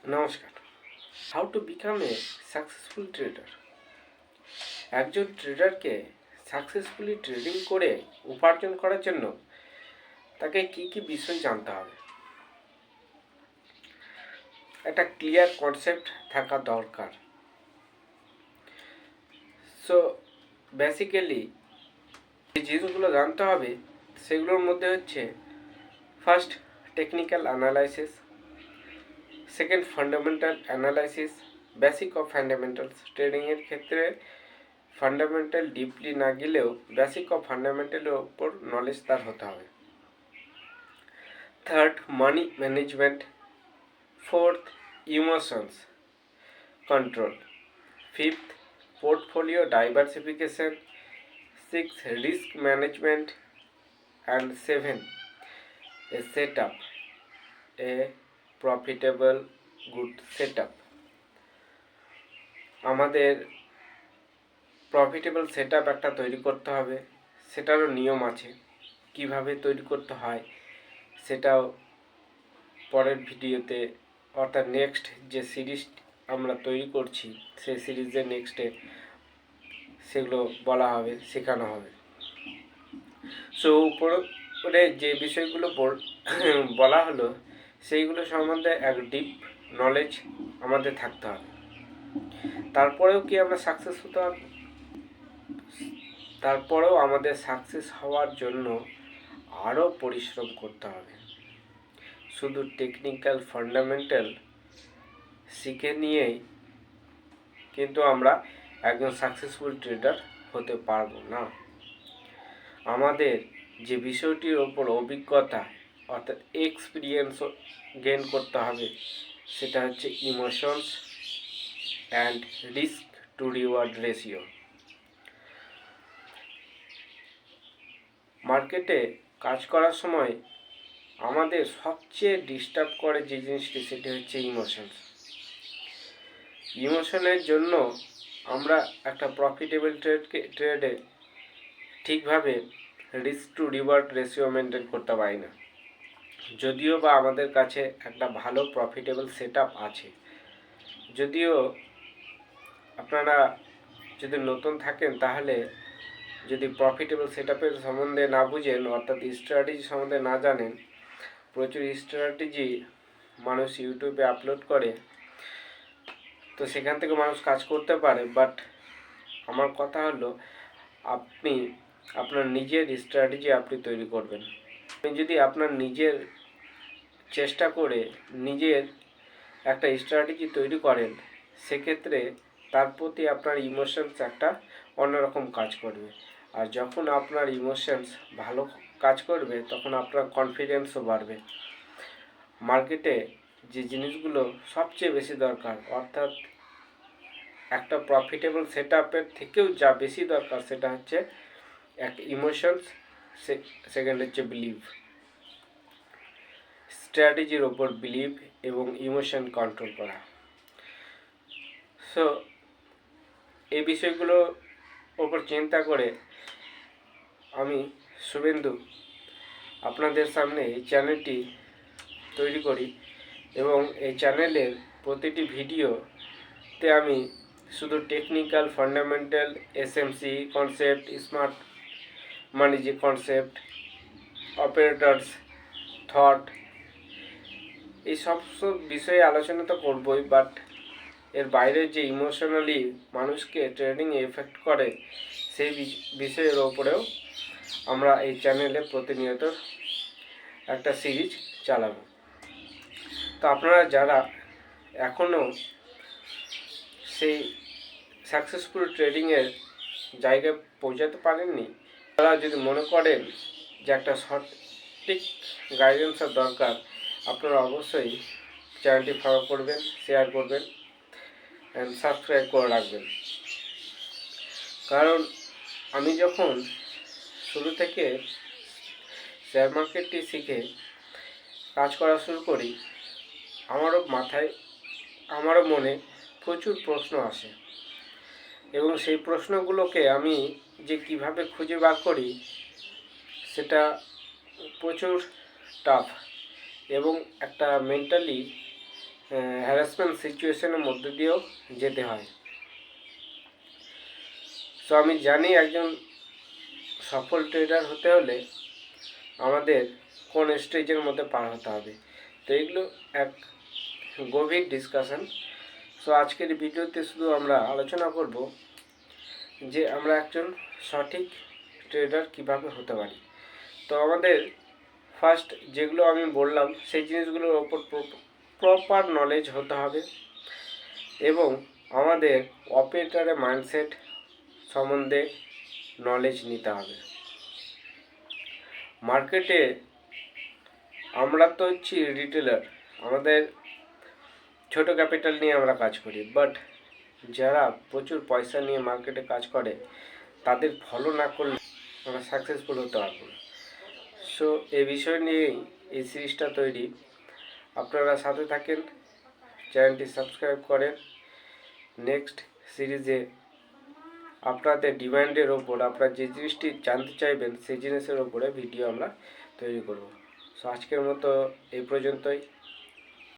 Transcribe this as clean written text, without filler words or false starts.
নমস্কার। How to become a successful trader. একজন ট্রেডারকে সাকসেসফুলি ট্রেডিং করে উপার্জন করার জন্য তাকে কি কি বিষয় জানতে হবে, একটা ক্লিয়ার কনসেপ্ট থাকা দরকার। সো বেসিক্যালি যে জিনিসগুলো জানতে হবে সেগুলোর মধ্যে হচ্ছে first technical analysis, second fundamental analysis, basic of fundamentals. ট্রেডিংয়ের ক্ষেত্রে ফান্ডামেন্টাল ডিপলি না গেলেও বেসিক অফ ফান্ডামেন্টালের ওপর নলেজ তার হতে হবে। Third, money management. Fourth, emotions control. Fifth, portfolio diversification. Six, risk management. And seven, A set up, A profitable good set up. আমাদের profitable set up একটা তৈরি করতে হবে, সেটারও নিয়ম আছে। কিভাবে তৈরি করতে হয় সেটাও পরের ভিডিওতে, অর্থাৎ নেক্সট যে সিরিজ আমরা তৈরি করছি সেই সিরিজের নেক্সটে সেগুলো বলা হবে, শেখানো হবে। সো উপরে যে বিষয়গুলো বলা হলো সেইগুলো সম্বন্ধে এক ডিপ নলেজ আমাদের থাকতে হবে। তারপরেও কি আমরা সাকসেস হতে হবে? তারপরেও আমাদের সাকসেস হওয়ার জন্য আরও পরিশ্রম করতে হবে। শুধু টেকনিক্যাল ফান্ডামেন্টাল শিখে নিয়েই কিন্তু আমরা একজন সাকসেসফুল ট্রেডার হতে পারবো না। আমাদের যে বিষয়টির ওপর অভিজ্ঞতা অর্থাৎ এক্সপিরিয়েন্স গেইন করতে হবে সেটা হচ্ছে emotions and risk to reward ratio. মার্কেটে কাজ করার সময় আমাদের সবচেয়ে ডিস্টার্ব করে যে জিনিসটি সেটি হচ্ছে ইমোশনস। ইমোশনের জন্য আমরা একটা প্রফিটেবল ট্রেডে ঠিকভাবে risk to reward ratio maintain করতে পারি না। যদিও বা আমাদের কাছে একটা ভালো প্রফিটেবল সেট আপ আছে, যদিও আপনারা যদি নতুন থাকেন তাহলে যদি প্রফিটেবল সেট আপের সম্বন্ধে না বুঝেন অর্থাৎ স্ট্র্যাটেজি সম্বন্ধে না জানেন, প্রচুর স্ট্র্যাটেজি মানুষ ইউটিউবে আপলোড করে, তো সেখান থেকে মানুষ কাজ করতে পারে। বাট আমার কথা হলো আপনি আপনার নিজের স্ট্র্যাটেজি আপনি তৈরি করবেন। আপনি যদি আপনার নিজের চেষ্টা করে নিজের একটা স্ট্র্যাটেজি তৈরি করেন সেক্ষেত্রে তার প্রতি আপনার ইমোশনস একটা অন্যরকম কাজ করবে। আর যখন আপনার ইমোশনস ভালো কাজ করবে তখন আপনার কনফিডেন্সও বাড়বে। মার্কেটে যে জিনিসগুলো সবচেয়ে বেশি দরকার অর্থাৎ একটা প্রফিটেবল সেট আপের থেকেও যা বেশি দরকার সেটা হচ্ছে এক ইমোশনস, সেকেন্ড হচ্ছে বিলিভ। স্ট্র্যাটেজির ওপর বিলিভ এবং ইমোশন কন্ট্রোল করা। সো এই বিষয়গুলোর ওপর চিন্তা করে আমি শুভেন্দু আপনাদের সামনে এই চ্যানেলটি তৈরি করি এবং এই চ্যানেলের প্রতিটি ভিডিওতে আমি শুধু technical fundamental SMC concept, smart মানি যে কনসেপ্ট, অপারেটরস থট, এই সব বিষয়ে আলোচনা তো করবই, বাট এর বাইরে যে ইমোশনালি মানুষকে ট্রেডিংয়ে এফেক্ট করে সেই বিষয়ের ওপরেও আমরা এই চ্যানেলে প্রতিনিয়ত একটা সিরিজ চালাবো। তো আপনারা যারা এখনও সেই সাকসেসফুল ট্রেডিংয়ের জায়গায় পৌঁছাতে পারেননি, তারা যদি মনে করেন যে একটা সঠিক গাইডেন্সের দরকার, আপনারা অবশ্যই চ্যানেলটি ফলো করবেন, শেয়ার করবেন অ্যান্ড সাবস্ক্রাইব করে রাখবেন। কারণ আমি যখন শুরু থেকে শেয়ার মার্কেটটি শিখে কাজ করা শুরু করি আমারও মনে প্রচুর প্রশ্ন আসে এবং সেই প্রশ্নগুলোকে আমি যে কিভাবে খুঁজে বার করি সেটা প্রচুর টাফ এবং একটা মেন্টালি হ্যারাসমেন্ট সিচুয়েশনের মধ্যে দিয়েও যেতে হয়। সো আমি জানি একজন সফল ট্রেডার হতে হলে আমাদের কোন স্টেজের মধ্যে পার হতে হবে। তো এগুলো এক গভীর ডিসকাশন। সো আজকের ভিডিওতে শুধু আমরা আলোচনা করব যে আমরা একজন সঠিক ট্রেডার কিভাবে হতে পারি। তো আমাদের ফার্স্ট যেগুলো আমি বললাম সেই জিনিসগুলোর ওপর প্রপার নলেজ হতে হবে এবং আমাদের অপারেটরের মাইন্ডসেট সম্বন্ধে নলেজ নিতে হবে। মার্কেটে আমরা তো হচ্ছি রিটেলার, আমাদের ছোট ক্যাপিটাল নিয়ে আমরা কাজ করি, বাট যারা প্রচুর পয়সা নিয়ে মার্কেটে কাজ করে তাদের ফলো না করলে আমরা সাকসেসফুল হতে পারবো না। সো এই বিষয় নিয়েই এই সিরিজটা তৈরি। আপনারা সাথে থাকেন, চ্যানেলটি সাবস্ক্রাইব করেন। নেক্সট সিরিজে আপনাদের ডিমান্ডের ওপর আপনারা যে জিনিসটি জানতে চাইবেন সেই জিনিসের ওপরে ভিডিও আমরা তৈরি করব। সো আজকের মতো এই পর্যন্তই।